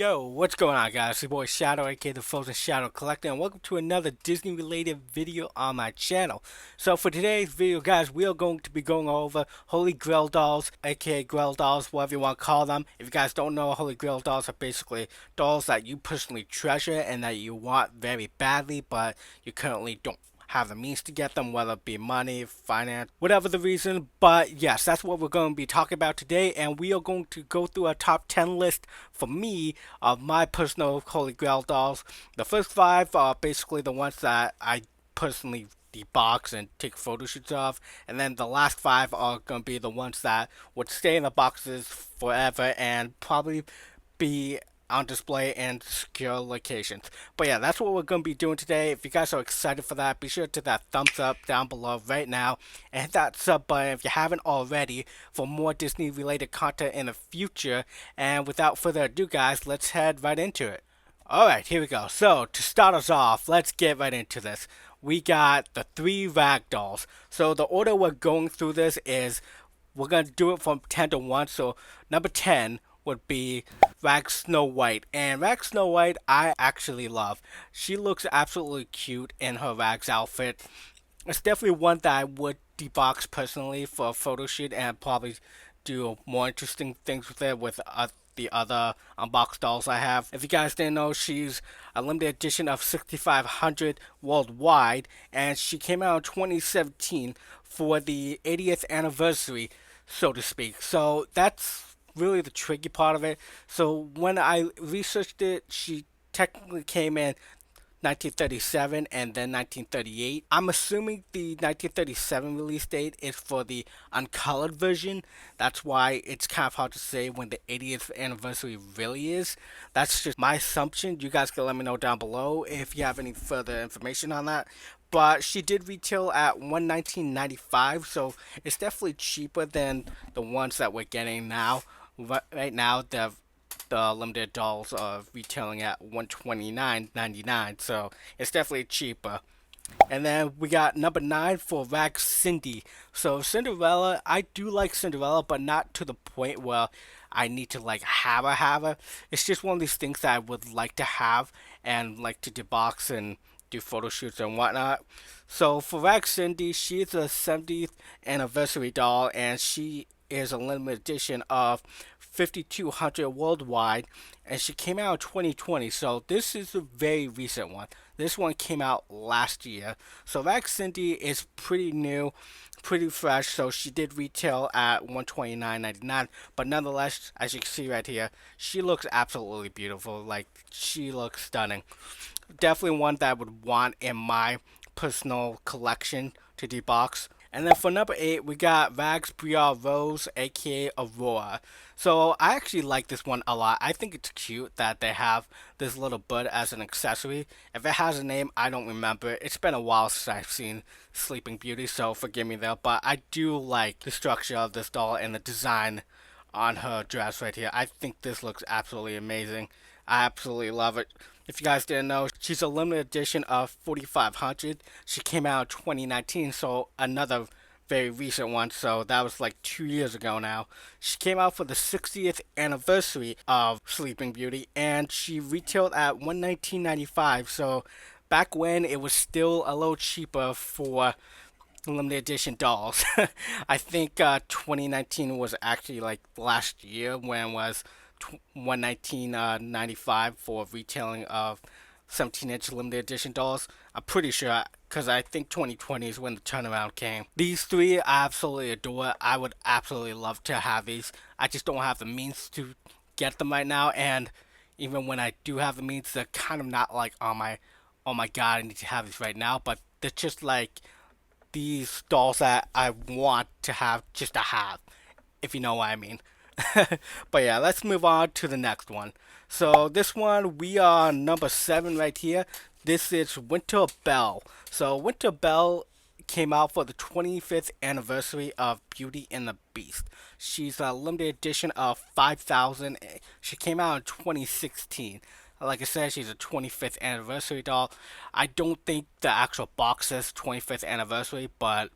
Yo, what's going on, guys? It's your boy Shadow, aka the Frozen Shadow Collector, and welcome to another Disney-related video on my channel. So for today's video, guys, we are going to be going over Holy Grail dolls, aka Grail dolls, whatever you want to call them. If you guys don't know, Holy Grail dolls are basically dolls that you personally treasure and that you want very badly, but you currently don't have the means to get them, whether it be money, finance, whatever the reason. But yes, that's what we're going to be talking about today, and we are going to go through a top 10 list for me of my personal Holy Grail dolls. The first five are basically the ones that I personally debox and take photo shoots of, and then the last five are going to be the ones that would stay in the boxes forever and probably be on display in secure locations. But yeah, that's what we're going to be doing today. If you guys are excited for that, be sure to hit that thumbs up down below right now and hit that sub button if you haven't already for more Disney related content in the future. And without further ado, guys, let's head right into it. Alright, here we go. So, to start us off, let's get right into this. We got the three ragdolls. So, the order we're going through this is we're going to do it from 10 to 1. So, number 10 would be Rag Snow White. And Rag Snow White, I actually love. She looks absolutely cute in her Rags outfit. It's definitely one that I would debox personally for a photo shoot and probably do more interesting things with it with the other unboxed dolls I have. If you guys didn't know, she's a limited edition of 6,500 worldwide, and she came out in 2017 for the 80th anniversary, so to speak. So that's really the tricky part of it. So when I researched it, she technically came in 1937 and then 1938. I'm assuming the 1937 release date is for the uncolored version. That's why it's kind of hard to say when the 80th anniversary really is. That's just my assumption. You guys can let me know down below if you have any further information on that. But she did retail at $119.95, so it's definitely cheaper than the ones that we're getting now. Right now, the limited dolls are retailing at $129.99, so it's definitely cheaper. And then we got number 9 for Rag Cindy. So Cinderella, I do like Cinderella, but not to the point where I need to like have her. It's just one of these things that I would like to have and like to debox and do photo shoots and whatnot. So for Rag Cindy, she's a 70th anniversary doll, and she is a limited edition of 5,200 worldwide, and she came out in 2020. So this is a very recent one. This one came out last year. So Rag Cindy is pretty new, pretty fresh. So she did retail at $129.99, but nonetheless, as you can see right here, she looks absolutely beautiful. Like, she looks stunning. Definitely one that I would want in my personal collection to debox. And then for number 8, we got Rags Briar Rose, aka Aurora. So I actually like this one a lot. I think it's cute that they have this little bird as an accessory. If it has a name, I don't remember. It's been a while since I've seen Sleeping Beauty, so forgive me there. But I do like the structure of this doll and the design on her dress right here. I think this looks absolutely amazing. I absolutely love it. If you guys didn't know, she's a limited edition of 4,500. She came out in 2019, so another very recent one. So that was like 2 years ago now. She came out for the 60th anniversary of Sleeping Beauty, and she retailed at $119.95. So back when it was still a little cheaper for limited edition dolls. I think 2019 was actually like last year when it was 119.95 for retailing of 17-inch limited edition dolls. I'm pretty sure because I think 2020 is when the turnaround came. These three I absolutely adore. I would absolutely love to have these. I just don't have the means to get them right now, and even when I do have the means, they're kind of not like on my oh my god, I need to have these right now, but they're just like these dolls that I want to have just to have, if you know what I mean. But yeah, let's move on to the next one. So this one, we are number 7 right here. This is Winter Belle. So Winter Belle came out for the 25th anniversary of Beauty and the Beast. She's a limited edition of 5,000. She came out in 2016. Like I said, she's a 25th anniversary doll. I don't think the actual box says 25th anniversary, but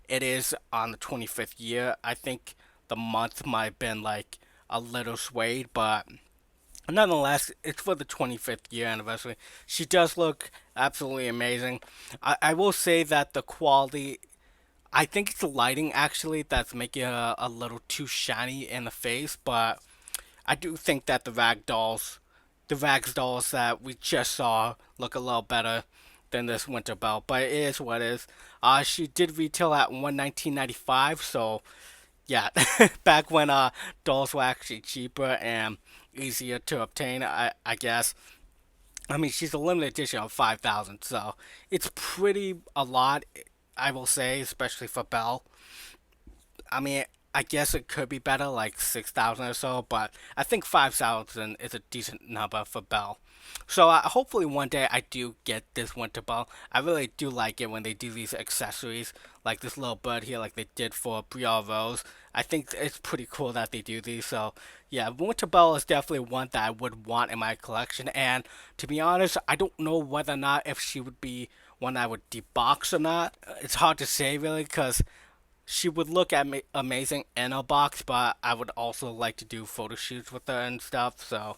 it is on the 25th year. I think the month might have been like a little swayed, but Nonetheless, it's for the 25th year anniversary. She does look absolutely amazing. I will say that the quality, I think it's the lighting actually that's making her a little too shiny in the face, but I do think that the rags dolls that we just saw look a little better than this winter belt, but it is what it is. She did retail at 119.95, so yeah, back when dolls were actually cheaper and easier to obtain, I guess. I mean, she's a limited edition of 5,000, so it's pretty a lot, I will say, especially for Belle. I mean, I guess it could be better, like 6,000 or so, but I think 5,000 is a decent number for Belle. So hopefully one day I do get this winter bell. I really do like it when they do these accessories, like this little bird here, like they did for Brielle Rose. I think it's pretty cool that they do these. So yeah, winter bell is definitely one that I would want in my collection. And to be honest, I don't know whether or not if she would be one I would debox or not. It's hard to say really, because she would look amazing in a box, but I would also like to do photo shoots with her and stuff. So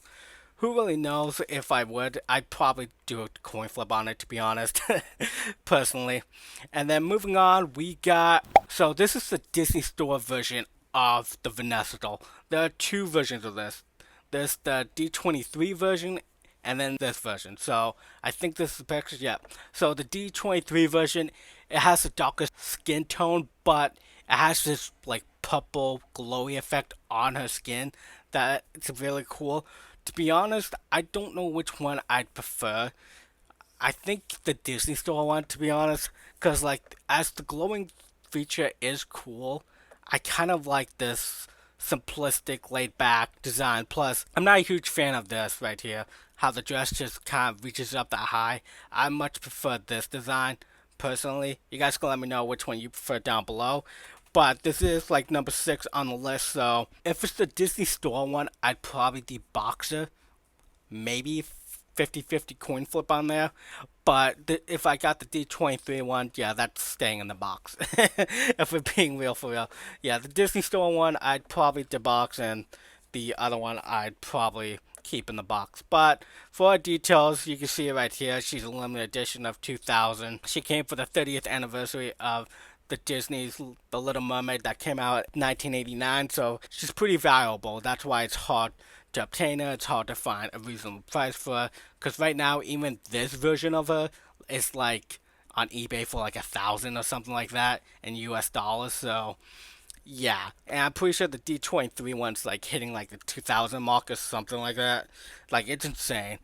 who really knows if I would? I'd probably do a coin flip on it, to be honest, personally. And then moving on, we got. So this is the Disney Store version of the Vanessa doll. There are two versions of this. There's the D23 version and then this version. So I think this is the picture. Yeah. So the D23 version, it has a darker skin tone, but it has this like purple glowy effect on her skin that it's really cool. To be honest, I don't know which one I'd prefer. I think the Disney Store one, to be honest, because like as the glowing feature is cool, I kind of like this simplistic, laid back design. Plus, I'm not a huge fan of this right here, how the dress just kind of reaches up that high. I much prefer this design personally. You guys can let me know which one you prefer down below. But this is like number 6 on the list, so if it's the Disney Store one, I'd probably debox it, maybe 50-50 coin flip on there. But if I got the D23 one, yeah, that's staying in the box. If we're being real for real. Yeah, the Disney Store one, I'd probably debox, and the other one, I'd probably keep in the box. But for our details, you can see it right here. She's a limited edition of 2000. She came for the 30th anniversary of the Disney's The Little Mermaid that came out in 1989, so she's pretty valuable. That's why it's hard to obtain her. It's hard to find a reasonable price for her, because right now even this version of her is like on eBay for like 1,000 or something like that in US dollars. So yeah, and I'm pretty sure the D23 one's like hitting like the 2,000 mark or something like that. Like it's insane.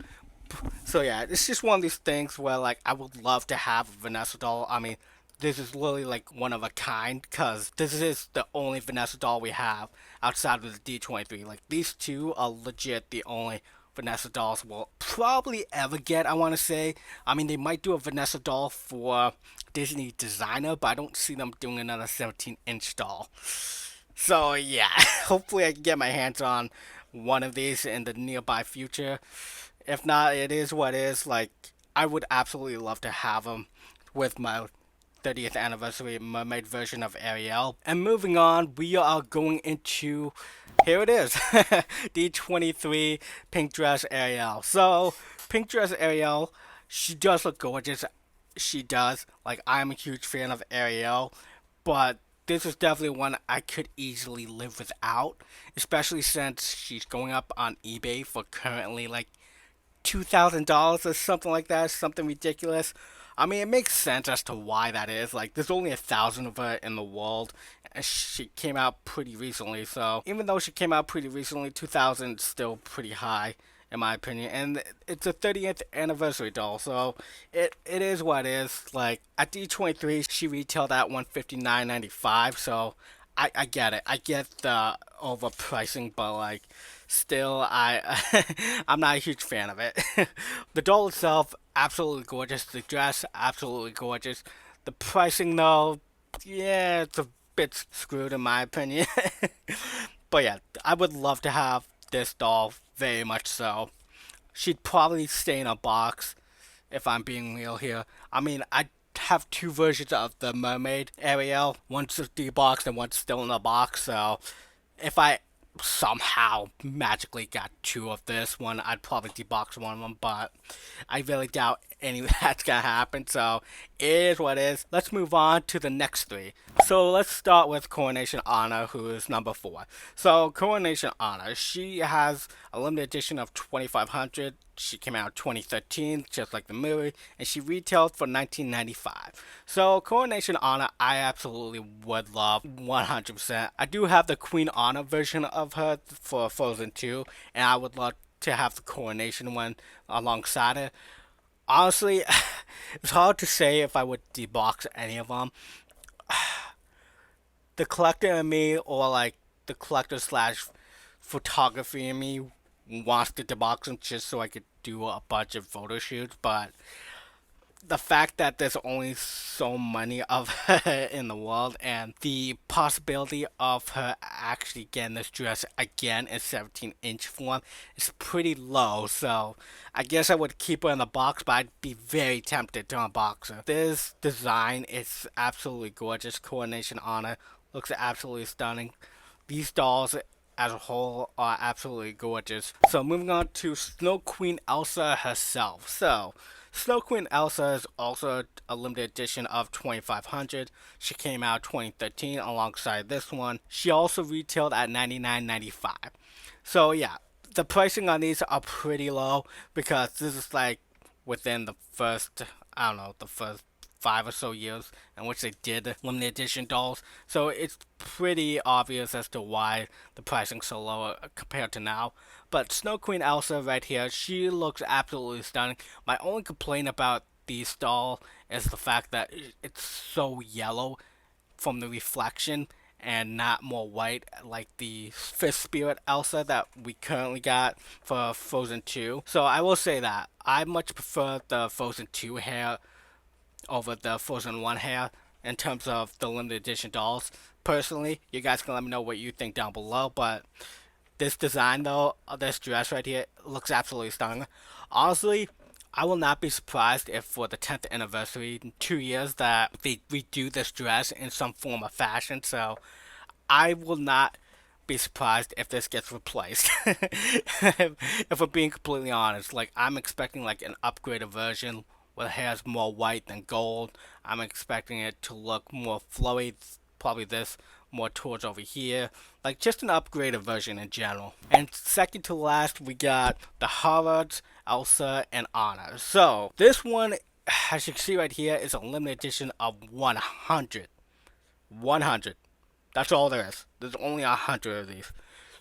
So yeah, it's just one of these things where like I would love to have a Vanessa doll. I mean, this is literally like one of a kind, because this is the only Vanessa doll we have outside of the D23. Like these two are legit the only Vanessa dolls we'll probably ever get, I want to say. I mean, they might do a Vanessa doll for Disney Designer, but I don't see them doing another 17-inch doll. So yeah, hopefully I can get my hands on one of these in the nearby future. If not, it is what it is. Like, I would absolutely love to have them with my 30th anniversary mermaid version of Ariel. And moving on, we are going into, here it is, D23 pink dress Ariel. So, pink dress Ariel, she does look gorgeous. She does. Like, I'm a huge fan of Ariel, but this is definitely one I could easily live without, especially since she's going up on eBay for currently like $2,000 or something like that, something ridiculous. I mean, it makes sense as to why that is. Like, there's only 1,000 of her in the world, and she came out pretty recently. So, even though she came out pretty recently, 2,000 is still pretty high, in my opinion. And it's a 30th anniversary doll, so it is what it is. Like, at D23, she retailed at 159.95. So, I get it. I get the overpricing, but like still I I'm not a huge fan of it. The doll itself absolutely gorgeous. The dress absolutely gorgeous. The pricing though, yeah, it's a bit screwed in my opinion. But yeah, I would love to have this doll very much so. She'd probably stay in a box if I'm being real here. I mean, I have two versions of the mermaid Ariel. One's deboxed and one's still in the box. So if I somehow magically got two of this one, I'd probably debox one of them, but I really doubt any of that's gonna happen. So it is what it is. Let's move on to the next three. So let's start with Coronation Honor, who is number 4. So Coronation Honor, she has a limited edition of 2500. She came out in 2013, just like the movie, and she retailed for 1995. So Coronation Honor, I absolutely would love 100%. I do have the Queen Honor version of her for Frozen 2, and I would love to have the Coronation one alongside it. Honestly, it's hard to say if I would debox any of them. The collector in me, or like the collector slash photography in me, wants to debox them just so I could do a bunch of photo shoots, but the fact that there's only so many of her in the world, and the possibility of her actually getting this dress again in 17-inch form is pretty low. So I guess I would keep her in the box, but I'd be very tempted to unbox her. This design is absolutely gorgeous. Coronation Honor looks absolutely stunning. These dolls as a whole are absolutely gorgeous. So moving on to Snow Queen Elsa herself. So Snow Queen Elsa is also a limited edition of 2500. She came out 2013 alongside this one. She also retailed at $99.95. So yeah, the pricing on these are pretty low because this is like within the first, I don't know, the first 5 or so years in which they did limited edition dolls. So it's pretty obvious as to why the pricing's so low compared to now. But Snow Queen Elsa right here, she looks absolutely stunning. My only complaint about these doll is the fact that it's so yellow from the reflection and not more white like the Fifth Spirit Elsa that we currently got for Frozen 2. So I will say that I much prefer the Frozen 2 hair over the Frozen 1 hair in terms of the limited edition dolls. Personally, you guys can let me know what you think down below, but this design though, this dress right here, looks absolutely stunning. Honestly, I will not be surprised if for the 10th anniversary in 2 years that they redo this dress in some form of fashion. So I will not be surprised if this gets replaced. If I'm being completely honest, like I'm expecting like an upgraded version where it has more white than gold. I'm expecting it to look more flowy, probably this more towards over here, like just an upgraded version in general. And second to last, we got the Harrods, Elsa, and Anna. So this one, as you can see right here, is a limited edition of 100. 100. That's all there is. There's only 100 of these.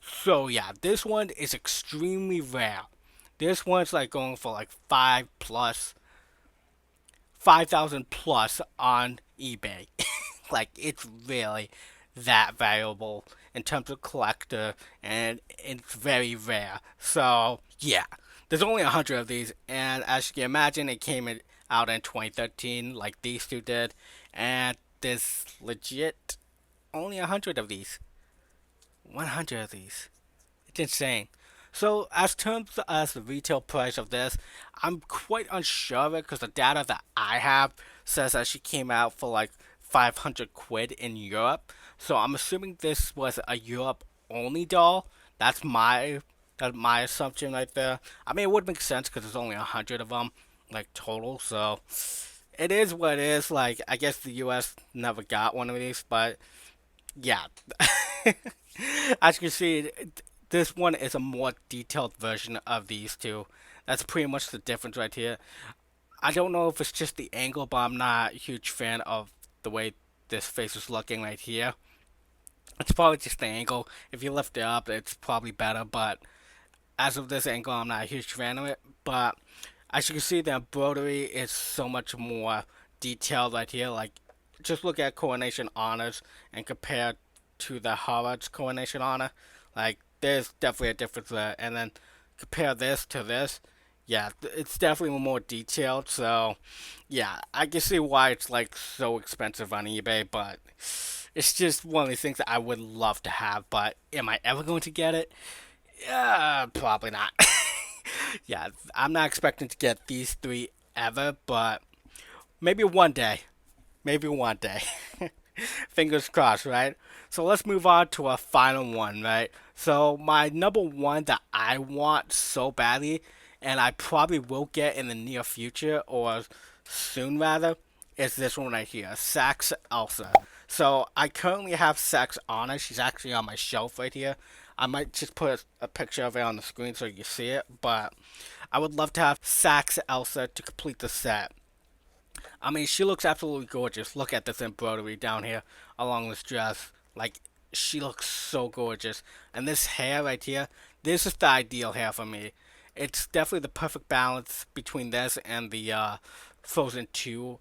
So yeah, this one is extremely rare. This one's like going for like 5,000 plus on eBay. Like it's really that valuable in terms of collector, and it's very rare. So yeah, there's only 100 of these, and as you can imagine, it came out in 2013, like these two did, and there's legit only 100 of these. 100 of these. It's insane. So, as terms as the retail price of this, I'm quite unsure of it because the data that I have says that she came out for like 500 quid in Europe. So I'm assuming this was a Europe only doll. That's my assumption right there. I mean, it would make sense because there's only 100 of them, like total. So it is what it is. Like I guess the U.S. never got one of these, but yeah. As you can see, this one is a more detailed version of these two. That's pretty much the difference right here. I don't know if it's just the angle, but I'm not a huge fan of the way this face is looking right here. It's probably just the angle. If you lift it up, it's probably better, but as of this angle, I'm not a huge fan of it. But as you can see, the embroidery is so much more detailed right here. Like, just look at Coronation Honors and compare to the Harrods Coronation Honor. Like, there's definitely a difference there. And then compare this to this. Yeah, it's definitely more detailed. So, yeah, I can see why it's like so expensive on eBay, but it's just one of these things that I would love to have. But am I ever going to get it? Yeah, probably not. Yeah, I'm not expecting to get these three ever, but maybe one day. Maybe one day. Fingers crossed, right? So let's move on to our final one, right? So my number one that I want so badly, and I probably will get in the near future or soon rather, is this one right here, Sax Elsa. So I currently have Sax on her. She's actually on my shelf right here. I might just put a picture of it on the screen so you see it, but I would love to have Sax Elsa to complete the set. I mean, she looks absolutely gorgeous. Look at this embroidery down here along this dress. Like, she looks so gorgeous. And this hair right here, this is the ideal hair for me. It's definitely the perfect balance between this and the Frozen 2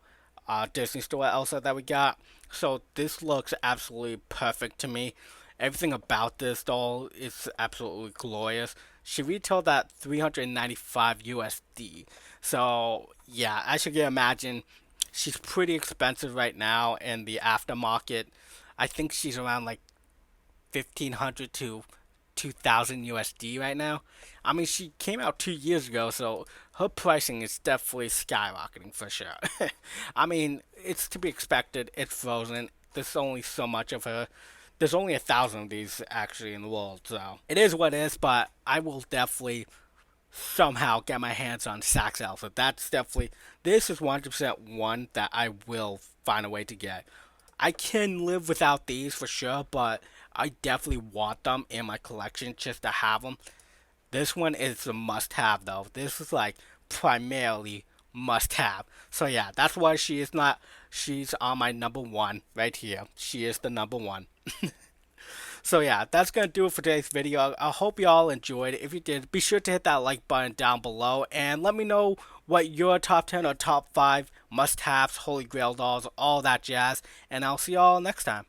Disney Store Elsa that we got. So this looks absolutely perfect to me. Everything about this doll is absolutely glorious. She retailed at 395 USD. So yeah, as you can imagine, she's pretty expensive right now in the aftermarket. I think she's around like 1,500 to 2,000 USD right now. I mean, she came out 2 years ago, so her pricing is definitely skyrocketing for sure. I mean, it's to be expected. It's Frozen. There's only so much of her. There's only 1,000 of these actually in the world, so it is what it is. But I will definitely somehow get my hands on Sax Alpha. That's definitely, this is 100% one that I will find a way to get. I can live without these for sure, but I definitely want them in my collection just to have them. This one is a must have though. This is like primarily must have. So yeah, that's why she is not, she's on my number one right here. She is the number one. So yeah, that's going to do it for today's video. I hope y'all enjoyed it. If you did, be sure to hit that like button down below and let me know what your top 10 or top 5 must-haves, holy grail dolls, all that jazz. And I'll see y'all next time.